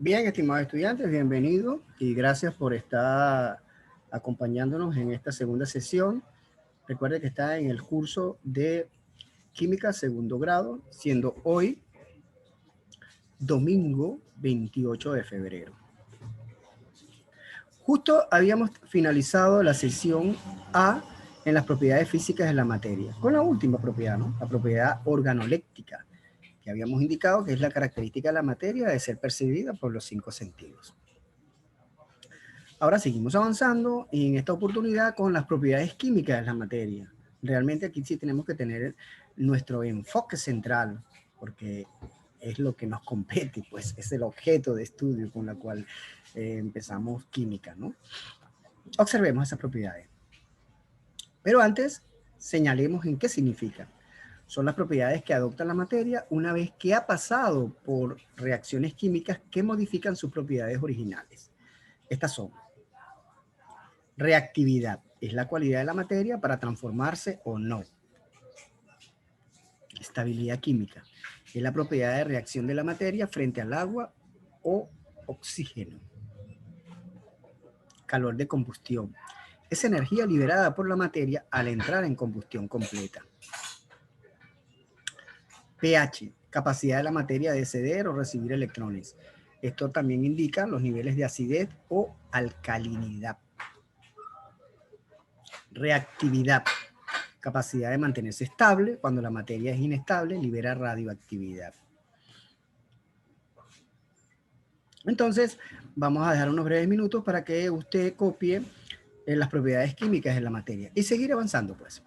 Bien, estimados estudiantes, bienvenidos y gracias por estar acompañándonos en esta segunda sesión. Recuerde que está en el curso de Química segundo grado, siendo hoy domingo 28 de febrero. Justo habíamos finalizado la sesión A en las propiedades físicas de la materia, con la última propiedad, ¿no? La propiedad organoléctrica, que habíamos indicado que es la característica de la materia de ser percibida por los 5 sentidos. Ahora seguimos avanzando y en esta oportunidad con las propiedades químicas de la materia. Realmente aquí sí tenemos que tener nuestro enfoque central, porque es lo que nos compete, pues es el objeto de estudio con la cual empezamos química, ¿no? Observemos esas propiedades. Pero antes, señalemos en qué significan. Son las propiedades que adopta la materia una vez que ha pasado por reacciones químicas que modifican sus propiedades originales. Estas son: reactividad es la cualidad de la materia para transformarse o no. Estabilidad química es la propiedad de reacción de la materia frente al agua o oxígeno. Calor de combustión es energía liberada por la materia al entrar en combustión completa. pH, capacidad de la materia de ceder o recibir electrones. Esto también indica los niveles de acidez o alcalinidad. Reactividad, capacidad de mantenerse estable. Cuando la materia es inestable, libera radioactividad. Entonces, vamos a dejar unos breves minutos para que usted copie las propiedades químicas de la materia y seguir avanzando, pues.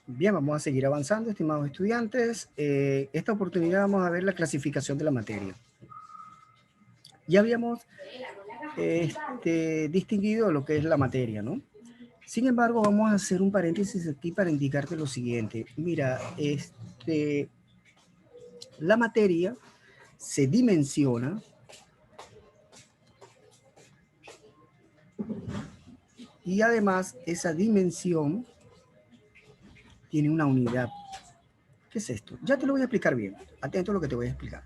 Bien, vamos a seguir avanzando, estimados estudiantes. Esta oportunidad vamos a ver la clasificación de la materia. Ya habíamos distinguido lo que es la materia, ¿no? Sin embargo, vamos a hacer un paréntesis aquí para indicarte lo siguiente. Mira, la materia se dimensiona y además esa dimensión tiene una unidad. ¿Qué es esto? Ya te lo voy a explicar bien. Atento a lo que te voy a explicar.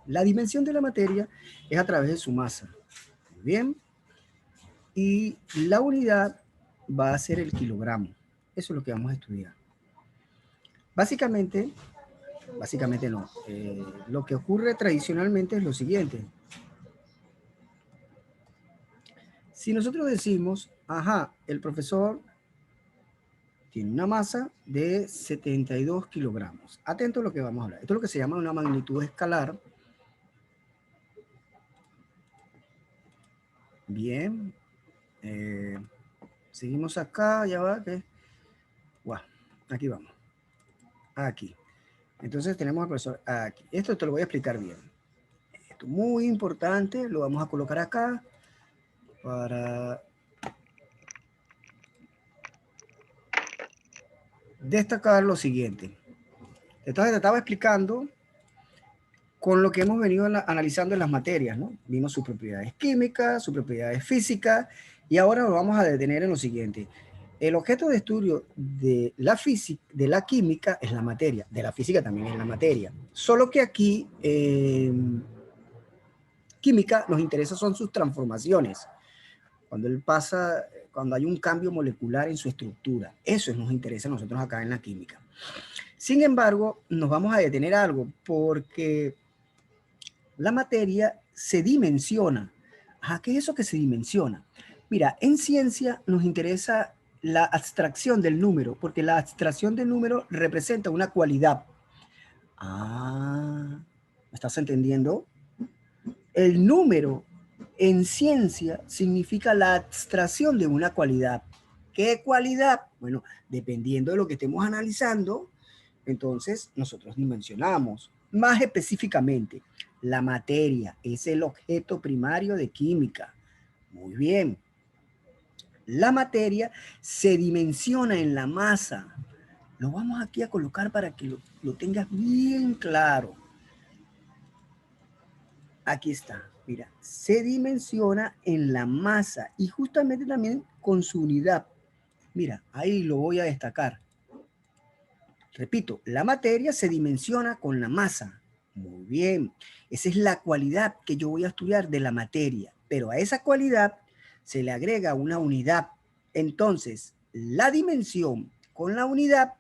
La dimensión de la materia es a través de su masa. Muy bien. Y la unidad va a ser el kilogramo. Eso es lo que vamos a estudiar. Básicamente no. Lo que ocurre tradicionalmente es lo siguiente. Si nosotros decimos, ajá, el profesor tiene una masa de 72 kilogramos. Atento a lo que vamos a hablar. Esto es lo que se llama una magnitud escalar. Bien. Seguimos acá, ya va. Wow, aquí vamos. Aquí. Entonces tenemos al profesor aquí. Esto te lo voy a explicar bien. Esto es muy importante. Lo vamos a colocar acá para destacar lo siguiente. Entonces te estaba explicando con lo que hemos venido analizando en las materias, ¿no? Vimos sus propiedades químicas, sus propiedades físicas, y ahora nos vamos a detener en lo siguiente. El objeto de estudio de la física, de la química, es la materia, de la física también es la materia. Solo que aquí, química, nos interesa son sus transformaciones. Cuando hay un cambio molecular en su estructura. Eso nos interesa a nosotros acá en la química. Sin embargo, nos vamos a detener algo, porque la materia se dimensiona. ¿Qué es eso que se dimensiona? Mira, en ciencia nos interesa la abstracción del número, porque la abstracción del número representa una cualidad. ¿Me estás entendiendo? El número en ciencia significa la abstracción de una cualidad. ¿Qué cualidad? Bueno, dependiendo de lo que estemos analizando, entonces nosotros dimensionamos. Más específicamente, la materia es el objeto primario de química. Muy bien. La materia se dimensiona en la masa. Lo vamos aquí a colocar para que lo tengas bien claro. Aquí está, mira, se dimensiona en la masa y justamente también con su unidad. Mira, ahí lo voy a destacar. Repito, la materia se dimensiona con la masa. Muy bien, esa es la cualidad que yo voy a estudiar de la materia, pero a esa cualidad se le agrega una unidad. Entonces, la dimensión con la unidad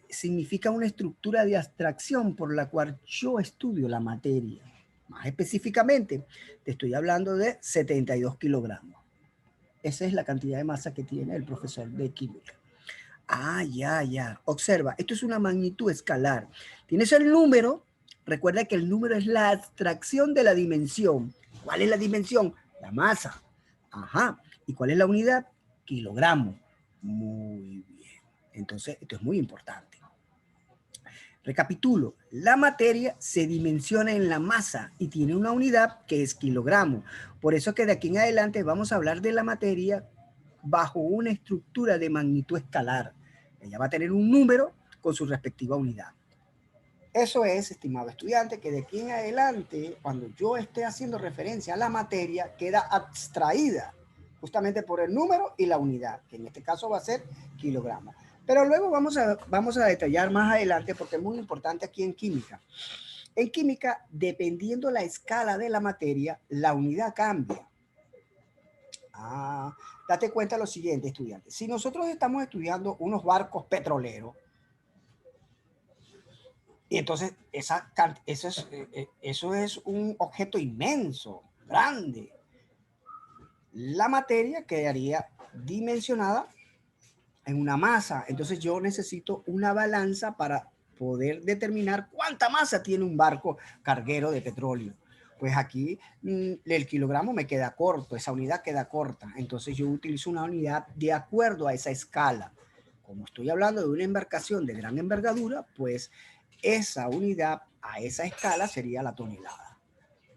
significa una estructura de abstracción por la cual yo estudio la materia. Más específicamente, te estoy hablando de 72 kilogramos. Esa es la cantidad de masa que tiene el profesor de química. Ya. Observa, esto es una magnitud escalar. Tienes el número. Recuerda que el número es la abstracción de la dimensión. ¿Cuál es la dimensión? La masa. ¿Y cuál es la unidad? Kilogramo. Muy bien. Entonces, esto es muy importante. Recapitulo, la materia se dimensiona en la masa y tiene una unidad que es kilogramo. Por eso que de aquí en adelante vamos a hablar de la materia bajo una estructura de magnitud escalar. Ella va a tener un número con su respectiva unidad. Eso es, estimado estudiante, que de aquí en adelante, cuando yo esté haciendo referencia a la materia, queda abstraída justamente por el número y la unidad, que en este caso va a ser kilogramo. Pero luego vamos a detallar más adelante porque es muy importante aquí en química. En química, dependiendo la escala de la materia, la unidad cambia. Date cuenta de lo siguiente, estudiante. Si nosotros estamos estudiando unos barcos petroleros, y entonces eso es un objeto inmenso, grande. La materia quedaría dimensionada en una masa. Entonces yo necesito una balanza para poder determinar cuánta masa tiene un barco carguero de petróleo. Pues aquí el kilogramo me queda corto, esa unidad queda corta. Entonces yo utilizo una unidad de acuerdo a esa escala. como estoy hablando de una embarcación de gran envergadura, pues esa unidad a esa escala sería la tonelada.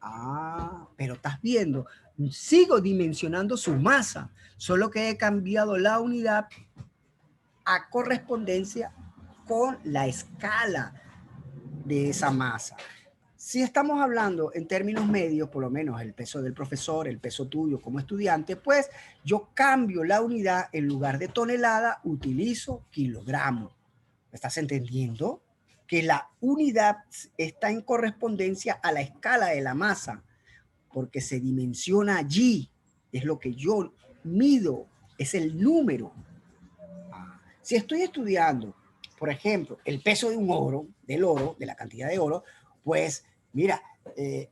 Ah, pero estás viendo, sigo dimensionando su masa, solo que he cambiado la unidad a correspondencia con la escala de esa masa. Si estamos hablando en términos medios, por lo menos el peso del profesor, el peso tuyo como estudiante, pues yo cambio la unidad, en lugar de tonelada, utilizo kilogramo. ¿Me estás entendiendo? Que la unidad está en correspondencia a la escala de la masa, porque se dimensiona allí, es lo que yo mido, es el número. Si estoy estudiando, por ejemplo, el peso de un oro, de la cantidad de oro, pues mira,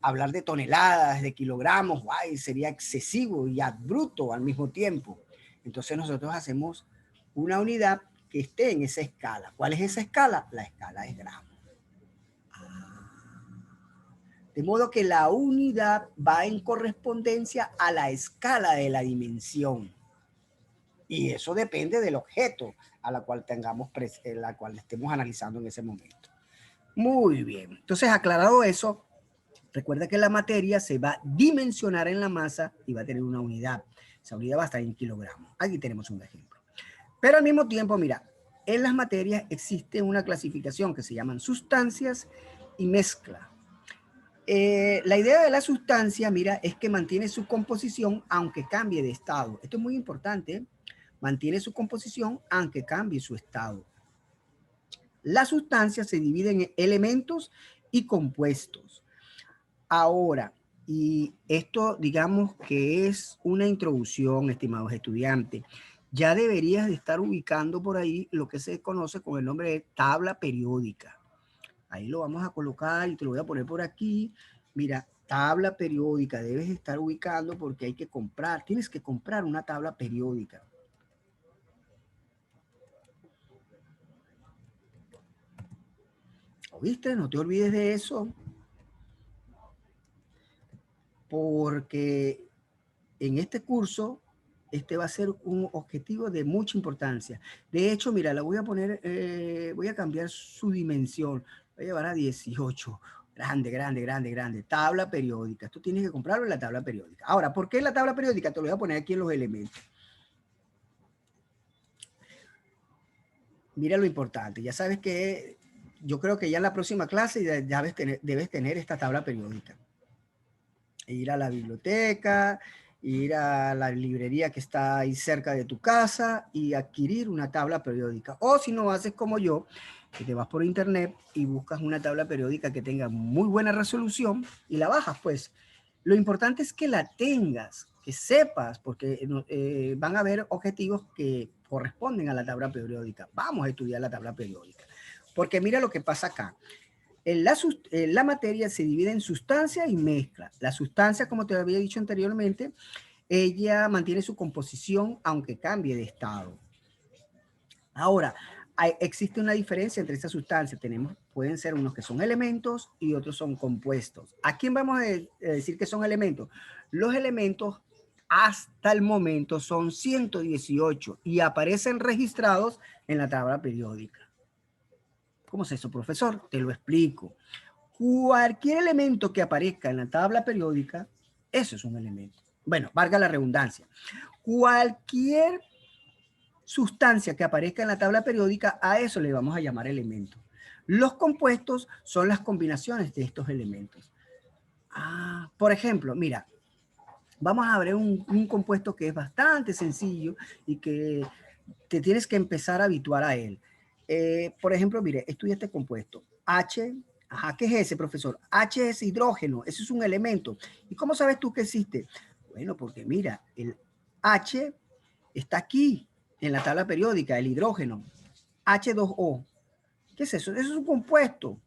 hablar de toneladas, de kilogramos, guay, sería excesivo y abrupto al mismo tiempo. Entonces nosotros hacemos una unidad que esté en esa escala. ¿Cuál es esa escala? La escala es gramo. De modo que la unidad va en correspondencia a la escala de la dimensión. Y eso depende del objeto a la cual la cual estemos analizando en ese momento. Muy bien. Entonces, aclarado eso, recuerda que la materia se va a dimensionar en la masa y va a tener una unidad. Esa unidad va a estar en kilogramos. Aquí tenemos un ejemplo. Pero al mismo tiempo, mira, en las materias existe una clasificación que se llaman sustancias y mezcla. La idea de la sustancia, mira, es que mantiene su composición aunque cambie de estado. Esto es muy importante, ¿eh? Mantiene su composición aunque cambie su estado. La sustancia se divide en elementos y compuestos. Ahora, y esto digamos que es una introducción, estimados estudiantes, ya deberías de estar ubicando por ahí lo que se conoce con el nombre de tabla periódica. Ahí lo vamos a colocar y te lo voy a poner por aquí. Mira, tabla periódica, debes estar ubicando porque hay que comprar, tienes que comprar una tabla periódica. ¿Oíste? No te olvides de eso. Porque en este curso, este va a ser un objetivo de mucha importancia. De hecho, mira, la voy a poner, voy a cambiar su dimensión. Voy a llevar a 18. Grande, grande, grande, grande. Tabla periódica. Esto tienes que comprarlo en la tabla periódica. Ahora, ¿por qué la tabla periódica? Te lo voy a poner aquí en los elementos. Mira lo importante. Ya sabes que yo creo que ya en la próxima clase ya debes tener esta tabla periódica. Ir a la biblioteca, ir a la librería que está ahí cerca de tu casa y adquirir una tabla periódica. O si no, haces como yo, que te vas por internet y buscas una tabla periódica que tenga muy buena resolución y la bajas, pues. Lo importante es que la tengas, que sepas, porque van a haber objetivos que corresponden a la tabla periódica. Vamos a estudiar la tabla periódica. Porque mira lo que pasa acá. La materia se divide en sustancia y mezcla. La sustancia, como te había dicho anteriormente, ella mantiene su composición aunque cambie de estado. Ahora, existe una diferencia entre estas sustancias. Pueden ser unos que son elementos y otros son compuestos. ¿A quién vamos a decir que son elementos? Los elementos hasta el momento son 118 y aparecen registrados en la tabla periódica. ¿Cómo es eso, profesor? Te lo explico. Cualquier elemento que aparezca en la tabla periódica, eso es un elemento. Bueno, valga la redundancia. Cualquier sustancia que aparezca en la tabla periódica, a eso le vamos a llamar elemento. Los compuestos son las combinaciones de estos elementos. Por ejemplo, mira, vamos a ver un compuesto que es bastante sencillo y que te tienes que empezar a habituar a él. Por ejemplo, mire, estudia este compuesto. ¿Qué es ese, profesor? H es hidrógeno, ese es un elemento. ¿Y cómo sabes tú que existe? Bueno, porque mira, el H está aquí en la tabla periódica, el hidrógeno. H2O. ¿Qué es eso? Eso es un compuesto.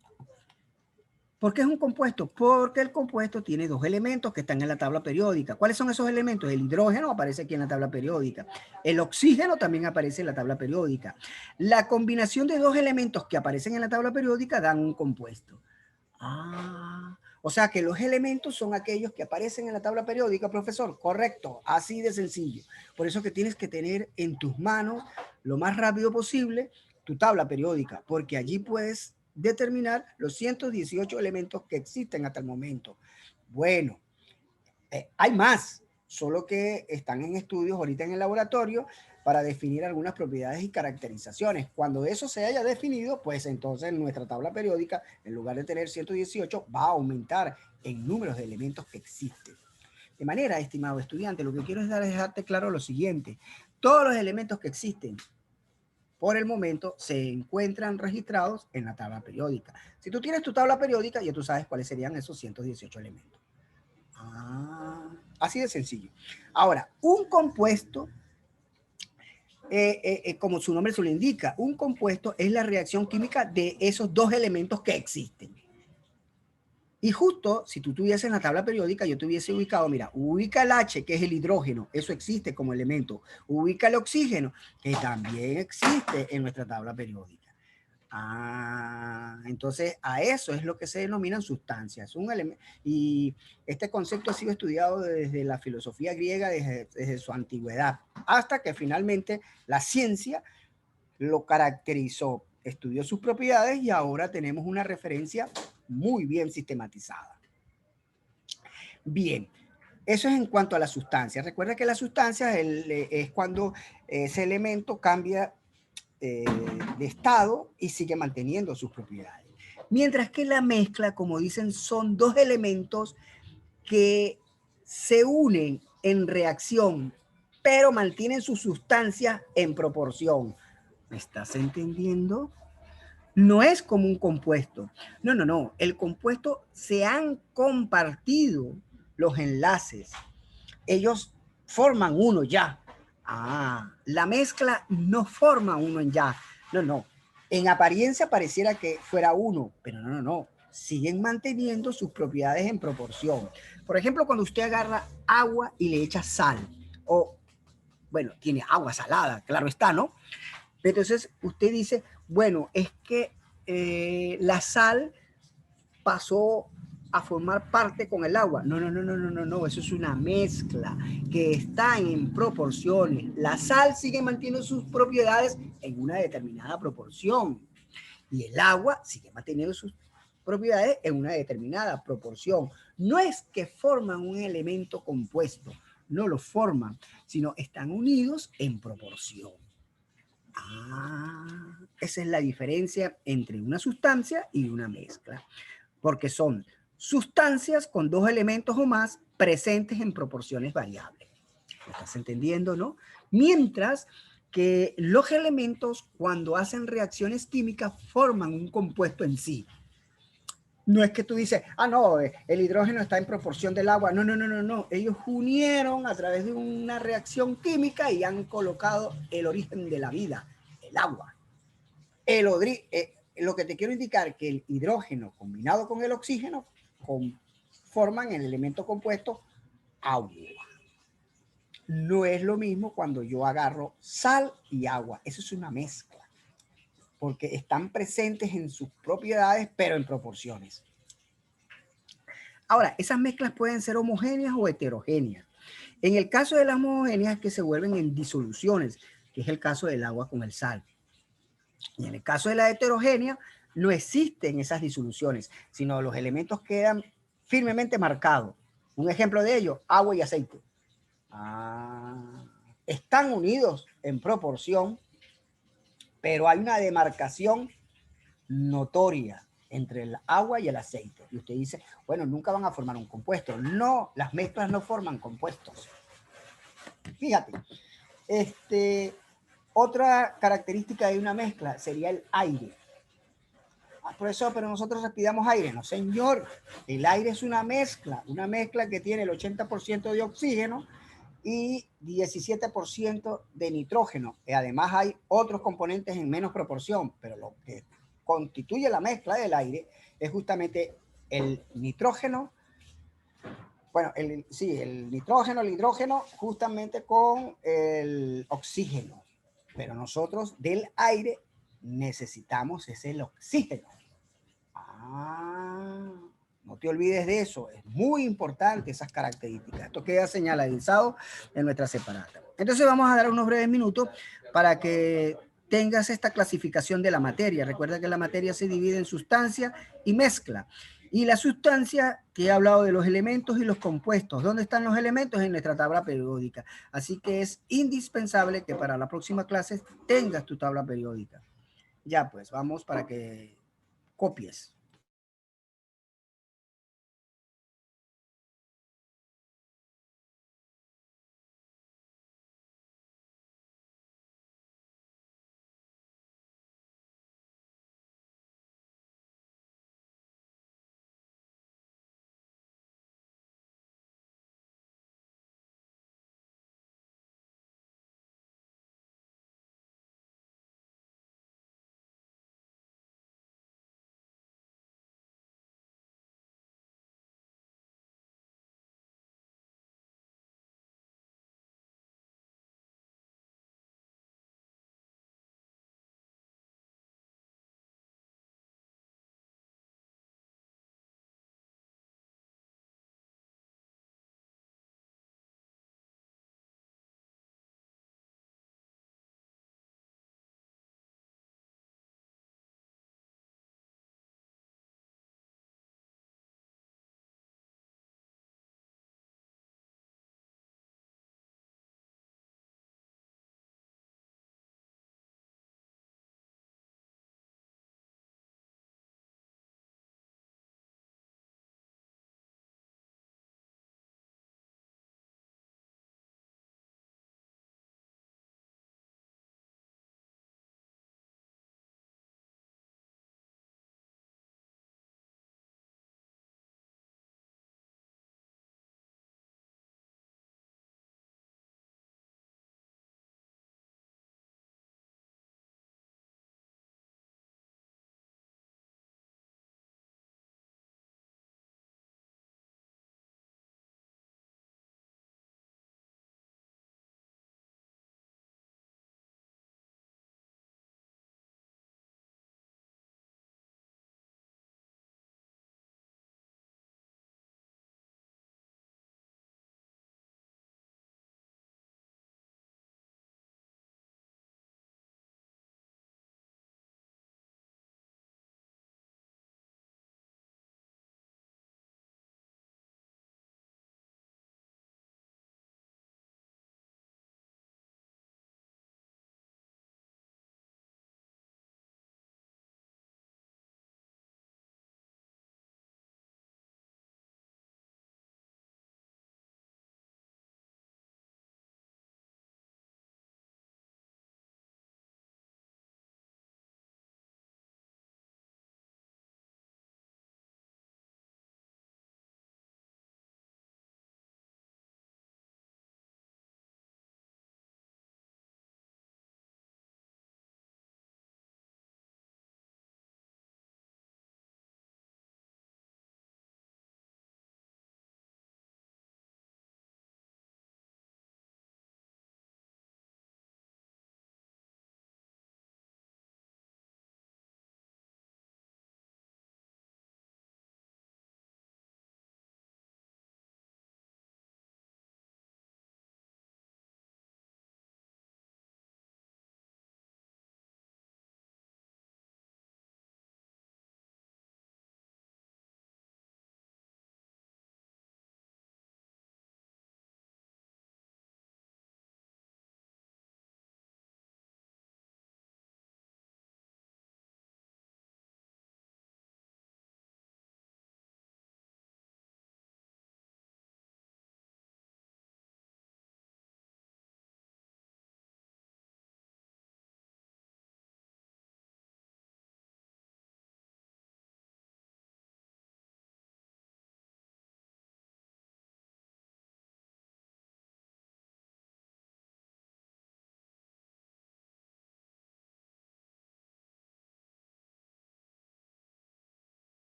¿Por qué es un compuesto? Porque el compuesto tiene dos elementos que están en la tabla periódica. ¿Cuáles son esos elementos? El hidrógeno aparece aquí en la tabla periódica. El oxígeno también aparece en la tabla periódica. La combinación de dos elementos que aparecen en la tabla periódica dan un compuesto. O sea que los elementos son aquellos que aparecen en la tabla periódica, profesor. Correcto, así de sencillo. Por eso que tienes que tener en tus manos lo más rápido posible tu tabla periódica, porque allí puedes determinar los 118 elementos que existen hasta el momento. Bueno, hay más, solo que están en estudios ahorita en el laboratorio para definir algunas propiedades y caracterizaciones. Cuando eso se haya definido, pues entonces nuestra tabla periódica, en lugar de tener 118, va a aumentar en números de elementos que existen. De manera, estimado estudiante, lo que quiero es dejarte claro lo siguiente. Todos los elementos que existen por el momento se encuentran registrados en la tabla periódica. Si tú tienes tu tabla periódica, ya tú sabes cuáles serían esos 118 elementos. Así de sencillo. Ahora, un compuesto, como su nombre se lo indica, un compuesto es la reacción química de esos dos elementos que existen. Y justo, si tú tuvieses en la tabla periódica, yo te hubiese ubicado, mira, ubica el H, que es el hidrógeno, eso existe como elemento. Ubica el oxígeno, que también existe en nuestra tabla periódica. Entonces a eso es lo que se denominan sustancias. Un elemento, y este concepto ha sido estudiado desde la filosofía griega, desde su antigüedad, hasta que finalmente la ciencia lo caracterizó, estudió sus propiedades y ahora tenemos una referencia muy bien sistematizada. Bien, eso es en cuanto a la sustancia. Recuerda que la sustancia es cuando ese elemento cambia de estado y sigue manteniendo sus propiedades. Mientras que la mezcla, como dicen, son dos elementos que se unen en reacción, pero mantienen su sustancia en proporción. ¿Me estás entendiendo? No es como un compuesto. No, no, no. El compuesto se han compartido los enlaces. Ellos forman uno ya. La mezcla no forma uno en ya. No, no. En apariencia pareciera que fuera uno, pero no, no, no. Siguen manteniendo sus propiedades en proporción. Por ejemplo, cuando usted agarra agua y le echa sal, o, bueno, tiene agua salada, claro está, ¿no? Entonces usted dice, bueno, es que la sal pasó a formar parte con el agua. No, no, no, no, no, no, no, eso es una mezcla que está en proporciones. La sal sigue manteniendo sus propiedades en una determinada proporción y el agua sigue manteniendo sus propiedades en una determinada proporción. No es que forman un elemento compuesto, no lo forman, sino están unidos en proporción. Esa es la diferencia entre una sustancia y una mezcla, porque son sustancias con dos elementos o más presentes en proporciones variables. ¿Me estás entendiendo, no? Mientras que los elementos, cuando hacen reacciones químicas, forman un compuesto en sí. No es que tú dices, no, el hidrógeno está en proporción del agua. No, no, no, no, no. Ellos unieron a través de una reacción química y han colocado el origen de la vida, el agua. Lo que te quiero indicar que el hidrógeno combinado con el oxígeno forman el elemento compuesto agua. No es lo mismo cuando yo agarro sal y agua. Eso es una mezcla, porque están presentes en sus propiedades, pero en proporciones. Ahora, esas mezclas pueden ser homogéneas o heterogéneas. En el caso de las homogéneas, que se vuelven en disoluciones, que es el caso del agua con el sal. Y en el caso de la heterogénea, no existen esas disoluciones, sino los elementos quedan firmemente marcados. Un ejemplo de ello, agua y aceite. Están unidos en proporción, pero hay una demarcación notoria entre el agua y el aceite. Y usted dice, bueno, nunca van a formar un compuesto. No, las mezclas no forman compuestos. Fíjate, otra característica de una mezcla sería el aire. Profesor, pero nosotros respiramos aire. No, señor, el aire es una mezcla que tiene el 80% de oxígeno y 17% de nitrógeno. Y además hay otros componentes en menos proporción, pero lo que constituye la mezcla del aire es justamente el nitrógeno, bueno, el nitrógeno, el hidrógeno, justamente con el oxígeno. Pero nosotros del aire necesitamos el oxígeno. No te olvides de eso, es muy importante esas características. Esto queda señalizado en nuestra separata. Entonces vamos a dar unos breves minutos para que tengas esta clasificación de la materia. Recuerda que la materia se divide en sustancia y mezcla. Y la sustancia, te he hablado de los elementos y los compuestos. ¿Dónde están los elementos? En nuestra tabla periódica. Así que es indispensable que para la próxima clase tengas tu tabla periódica. Ya pues, vamos para que copies.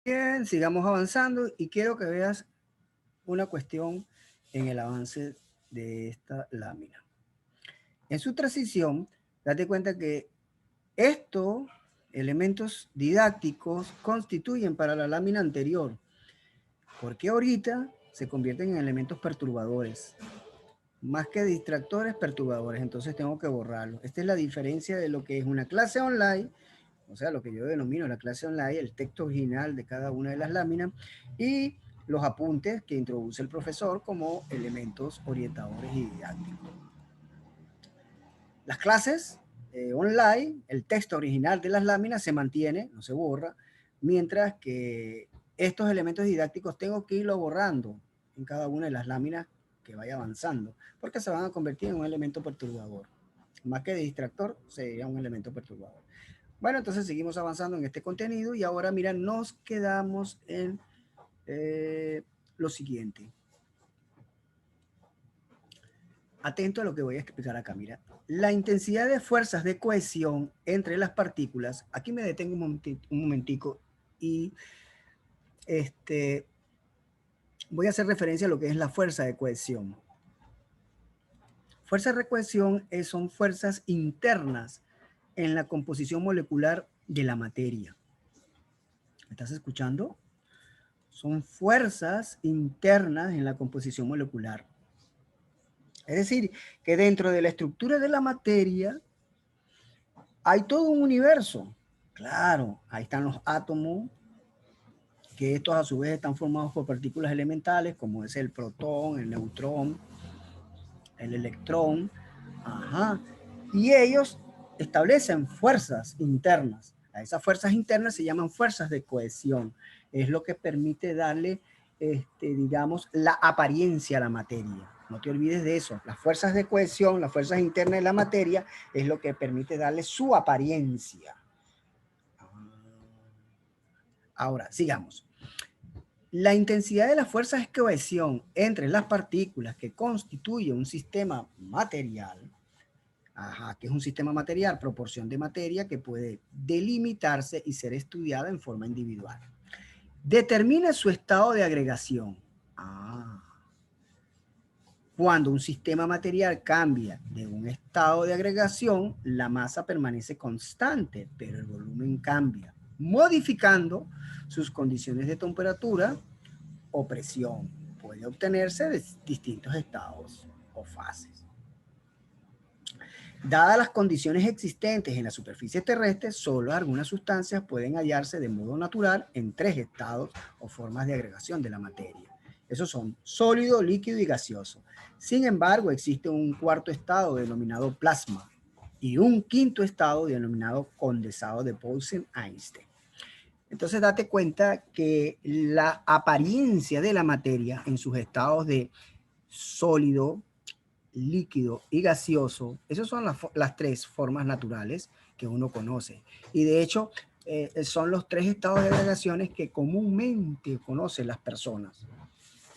Bien, sigamos avanzando y quiero que veas una cuestión en el avance de esta lámina. En su transición, date cuenta que estos elementos didácticos constituyen para la lámina anterior, porque ahorita se convierten en elementos perturbadores, más que distractores, perturbadores. Entonces tengo que borrarlo. Esta es la diferencia de lo que es una clase online, o sea, lo que yo denomino la clase online, el texto original de cada una de las láminas y los apuntes que introduce el profesor como elementos orientadores y didácticos. Las clases online, el texto original de las láminas se mantiene, no se borra, mientras que estos elementos didácticos tengo que irlo borrando en cada una de las láminas que vaya avanzando, porque se van a convertir en un elemento perturbador. Más que de distractor, sería un elemento perturbador. Bueno, entonces seguimos avanzando en este contenido y ahora, mira, nos quedamos en lo siguiente. Atento a lo que voy a explicar acá, mira. La intensidad de fuerzas de cohesión entre las partículas, aquí me detengo un momentico y voy a hacer referencia a lo que es la fuerza de cohesión. Fuerzas de cohesión son fuerzas internas en la composición molecular de la materia. ¿Me estás escuchando? Son fuerzas internas en la composición molecular. Es decir, que dentro de la estructura de la materia hay todo un universo. Claro, ahí están los átomos, que estos a su vez están formados por partículas elementales, como es el protón, el neutrón, el electrón. Ajá. Y ellos establecen fuerzas internas. A esas fuerzas internas se llaman fuerzas de cohesión. Es lo que permite darle, digamos, la apariencia a la materia. No te olvides de eso. Las fuerzas de cohesión, las fuerzas internas de la materia, es lo que permite darle su apariencia. Ahora, sigamos. La intensidad de las fuerzas de cohesión entre las partículas que constituye un sistema material, que es un sistema material, proporción de materia que puede delimitarse y ser estudiada en forma individual. Determina su estado de agregación. Cuando un sistema material cambia de un estado de agregación, la masa permanece constante, pero el volumen cambia, modificando sus condiciones de temperatura o presión. Puede obtenerse de distintos estados o fases. Dadas las condiciones existentes en la superficie terrestre, solo algunas sustancias pueden hallarse de modo natural en tres estados o formas de agregación de la materia. Esos son sólido, líquido y gaseoso. Sin embargo, existe un cuarto estado denominado plasma y un quinto estado denominado condensado de Bose-Einstein. Entonces, date cuenta que la apariencia de la materia en sus estados de sólido, líquido y gaseoso, esas son las tres formas naturales que uno conoce. Y de hecho, son los tres estados de agregaciones que comúnmente conocen las personas.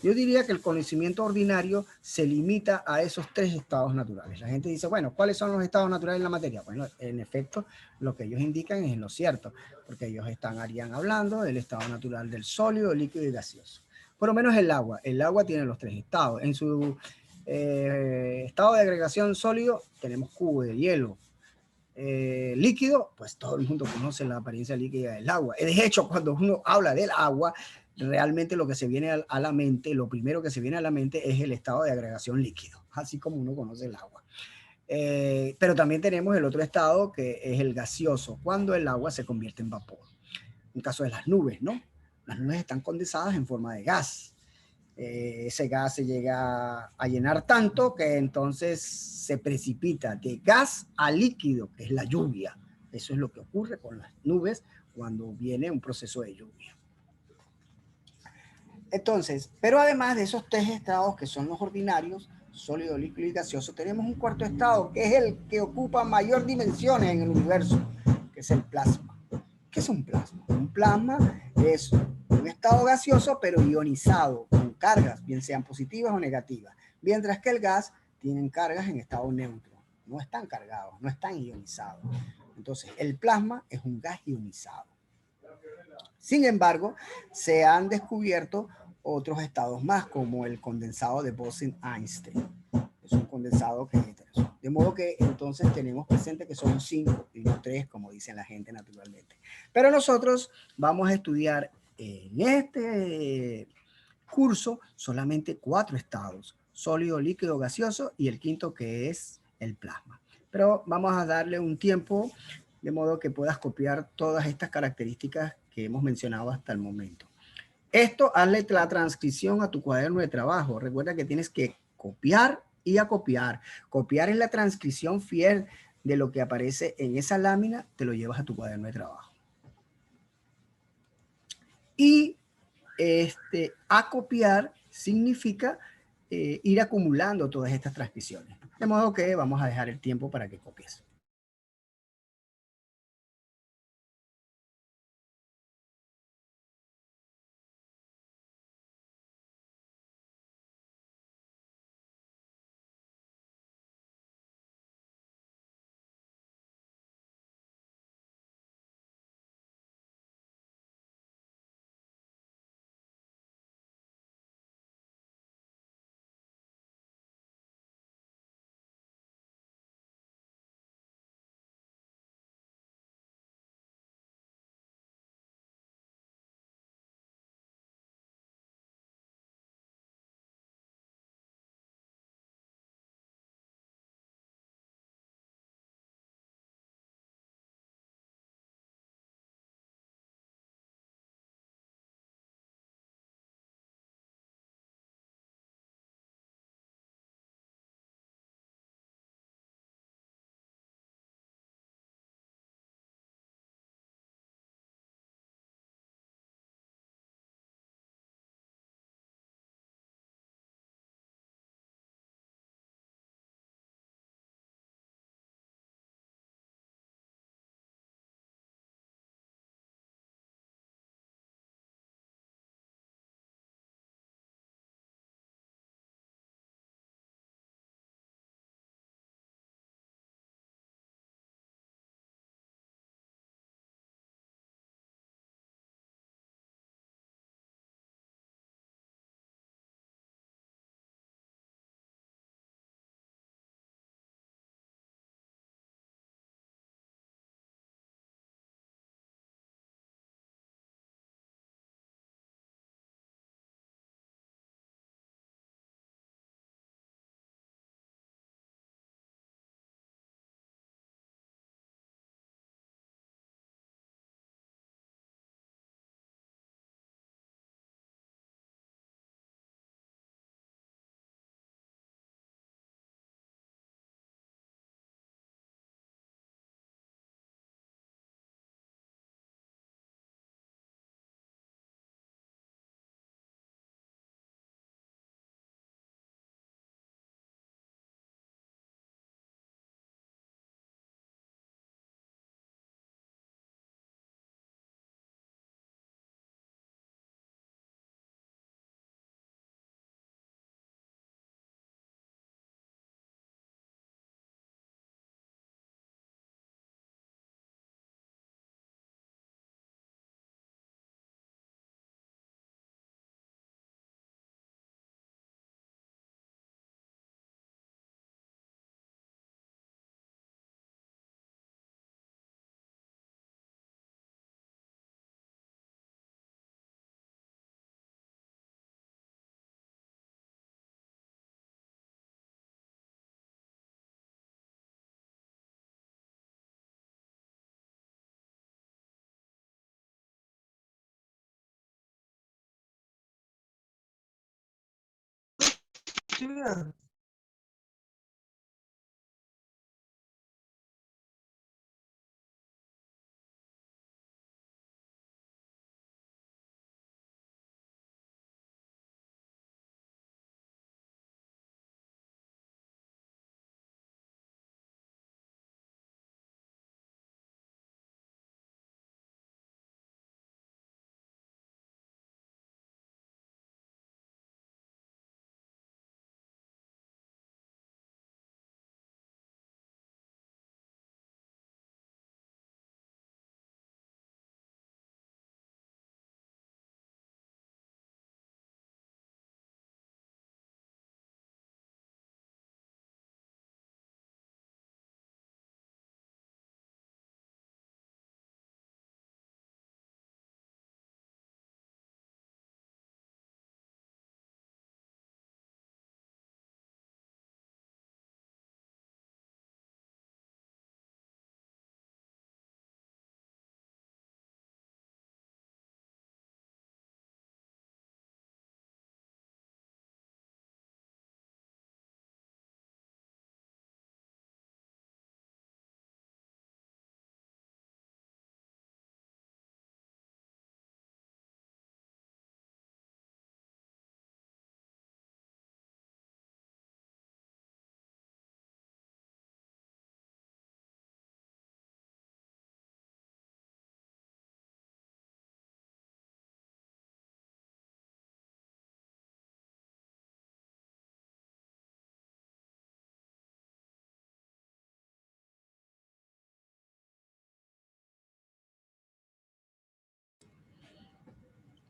Yo diría que el conocimiento ordinario se limita a esos tres estados naturales. La gente dice, bueno, ¿cuáles son los estados naturales en la materia? Bueno, en efecto, lo que ellos indican es lo cierto, porque ellos estarían hablando del estado natural del sólido, líquido y gaseoso. Por lo menos el agua. El agua tiene los tres estados. En su estado de agregación sólido tenemos cubo de hielo. Líquido, pues todo el mundo conoce la apariencia líquida del agua. De hecho, cuando uno habla del agua, realmente lo que se viene a la mente, lo primero que se viene a la mente es el estado de agregación líquido, así como uno conoce el agua. Pero también tenemos el otro estado que es el gaseoso, cuando el agua se convierte en vapor. En caso de las nubes, ¿no? Las nubes están condensadas en forma de gas. Ese gas se llega a llenar tanto que entonces se precipita de gas a líquido, que es la lluvia. Eso es lo que ocurre con las nubes cuando viene un proceso de lluvia. Entonces, pero además de esos tres estados que son los ordinarios, sólido, líquido y gaseoso, tenemos un cuarto estado que es el que ocupa mayor dimensiones en el universo, que es el plasma. ¿Qué es un plasma? Un plasma es un estado gaseoso pero ionizado, con cargas, bien sean positivas o negativas, mientras que el gas tiene cargas en estado neutro, no están cargados, no están ionizados. Entonces, el plasma es un gas ionizado. Sin embargo, se han descubierto otros estados más, como el condensado de Bose-Einstein. Es un condensado que es heterosexual. De modo que entonces tenemos presente que son 5 y no 3, como dicen la gente naturalmente. Pero nosotros vamos a estudiar en este curso solamente 4 estados: sólido, líquido, gaseoso y el quinto, que es el plasma. Pero vamos a darle un tiempo de modo que puedas copiar todas estas características que hemos mencionado hasta el momento. Esto, hazle la transcripción a tu cuaderno de trabajo. Recuerda que tienes que copiar y acopiar. Copiar es la transcripción fiel de lo que aparece en esa lámina, te lo llevas a tu cuaderno de trabajo. Y acopiar significa ir acumulando todas estas transcripciones. De modo que vamos a dejar el tiempo para que copies.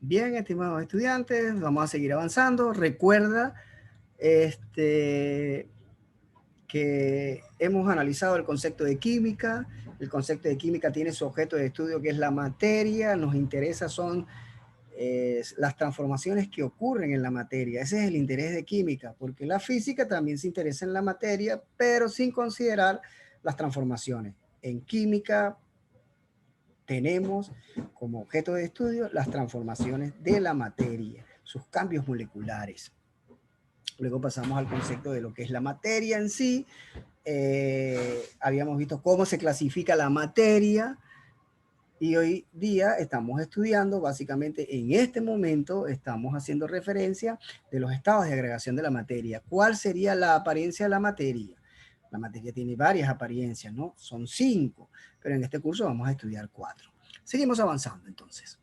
Bien, estimados estudiantes, vamos a seguir avanzando. Recuerda que hemos analizado el concepto de química. El concepto de química tiene su objeto de estudio que es la materia. Nos interesa son las transformaciones que ocurren en la materia. Ese es el interés de química, porque la física también se interesa en la materia, pero sin considerar las transformaciones. En química tenemos como objeto de estudio las transformaciones de la materia, sus cambios moleculares. Luego pasamos al concepto de lo que es la materia en sí. Habíamos visto cómo se clasifica la materia y hoy día estamos estudiando, básicamente en este momento estamos haciendo referencia de los estados de agregación de la materia. ¿Cuál sería la apariencia de la materia? La materia tiene varias apariencias, ¿no? Son 5, pero en este curso vamos a estudiar 4. Seguimos avanzando entonces.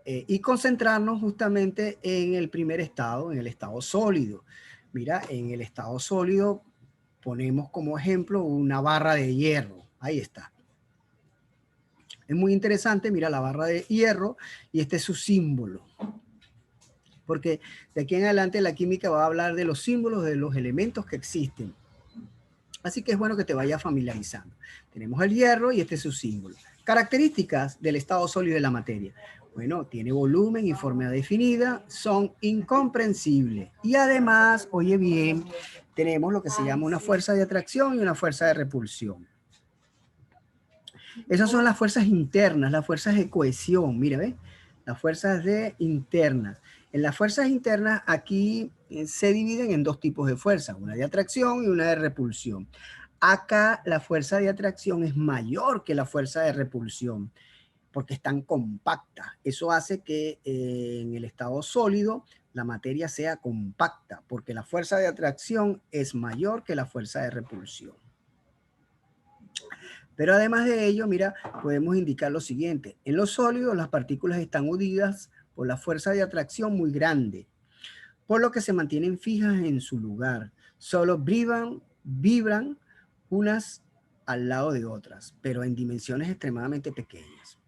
Y concentrarnos justamente en el primer estado, en el estado sólido. Mira, en el estado sólido ponemos como ejemplo una barra de hierro. Ahí está. Es muy interesante, mira la barra de hierro y este es su símbolo. Porque de aquí en adelante la química va a hablar de los símbolos de los elementos que existen. Así que es bueno que te vayas familiarizando. Tenemos el hierro y este es su símbolo. Características del estado sólido de la materia. Bueno, tiene volumen y forma definida, son incomprensibles. Y además, oye bien, tenemos lo que se llama una fuerza de atracción y una fuerza de repulsión. Esas son las fuerzas internas, las fuerzas de cohesión, mira, ¿ves? Las fuerzas de internas. En las fuerzas internas aquí se dividen en dos tipos de fuerzas, una de atracción y una de repulsión. Acá la fuerza de atracción es mayor que la fuerza de repulsión porque es tan compacta. Eso hace que en el estado sólido la materia sea compacta porque la fuerza de atracción es mayor que la fuerza de repulsión. Pero además de ello, mira, podemos indicar lo siguiente. En los sólidos las partículas están unidas por la fuerza de atracción muy grande, por lo que se mantienen fijas en su lugar. Solo vibran unas al lado de otras, pero en dimensiones extremadamente pequeñas.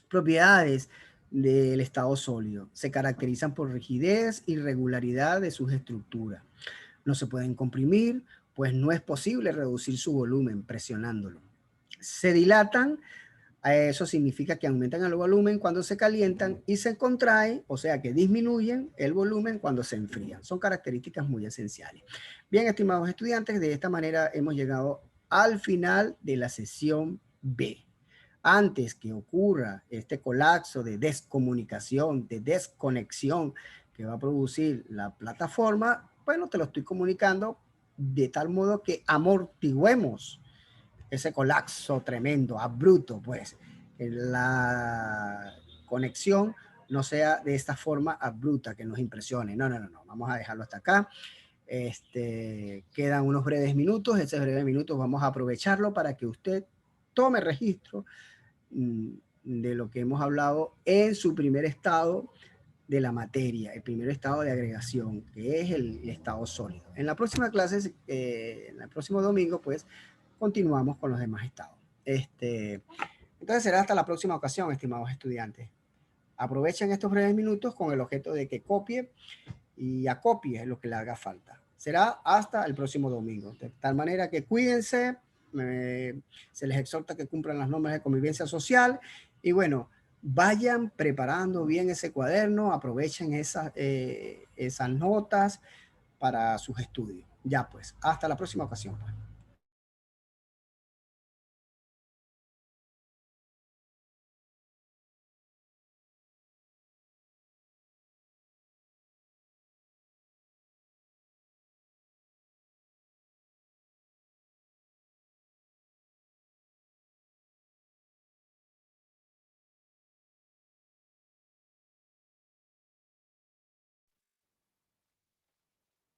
Propiedades del estado sólido. Se caracterizan por rigidez y regularidad de sus estructuras. No se pueden comprimir, pues no es posible reducir su volumen presionándolo. Se dilatan, eso significa que aumentan el volumen cuando se calientan y se contraen, o sea que disminuyen el volumen cuando se enfrían. Son características muy esenciales. Bien, estimados estudiantes, de esta manera hemos llegado al final de la sesión B. Antes que ocurra este colapso de descomunicación, de desconexión que va a producir la plataforma, bueno, te lo estoy comunicando de tal modo que amortiguemos ese colapso tremendo, abrupto, pues, en la conexión no sea de esta forma abrupta que nos impresione. No, no, no, no. Vamos a dejarlo hasta acá. Quedan unos breves minutos. Esos breves minutos vamos a aprovecharlo para que usted tome registro de lo que hemos hablado en su primer estado de la materia, el primer estado de agregación, que es el estado sólido. En la próxima clase, en el próximo domingo, pues, continuamos con los demás estados. Entonces será hasta la próxima ocasión, estimados estudiantes. Aprovechen estos breves minutos con el objeto de que copie y acopie lo que le haga falta. Será hasta el próximo domingo. De tal manera que cuídense, se les exhorta que cumplan las normas de convivencia social y bueno, vayan preparando bien ese cuaderno, aprovechen esas notas para sus estudios. Ya pues, hasta la próxima ocasión. Pues.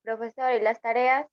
Profesor, ¿y las tareas?